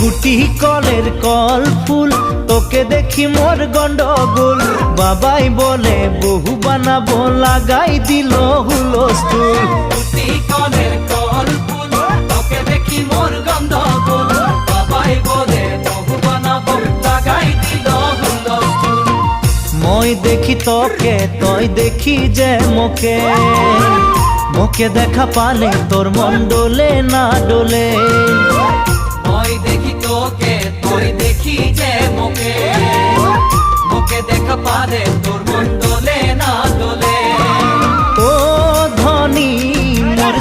গুটি কলের কল ফুল, তোকে দেখি মোর গন্ডগোল। বাবাই বলে বহু বানাবো, লাগাই দিল হুলস্থুল। গুটি কলের কল ফুল, তোকে দেখি মোর গন্ডগোল। বাবাই বলে বহু বানাবো, লাগাই দিল হুলস্থুল। মই দেখি তোকে, তই দেখি যে মোকে, মোকে দেখা পালে তোর মন ডোলে না ডোলে। মই দেখি তোকে, তুই দেখি যে মোকে, মোকে দেখা পালে তোর মন দোলে না দোলে। ও ধনী মোর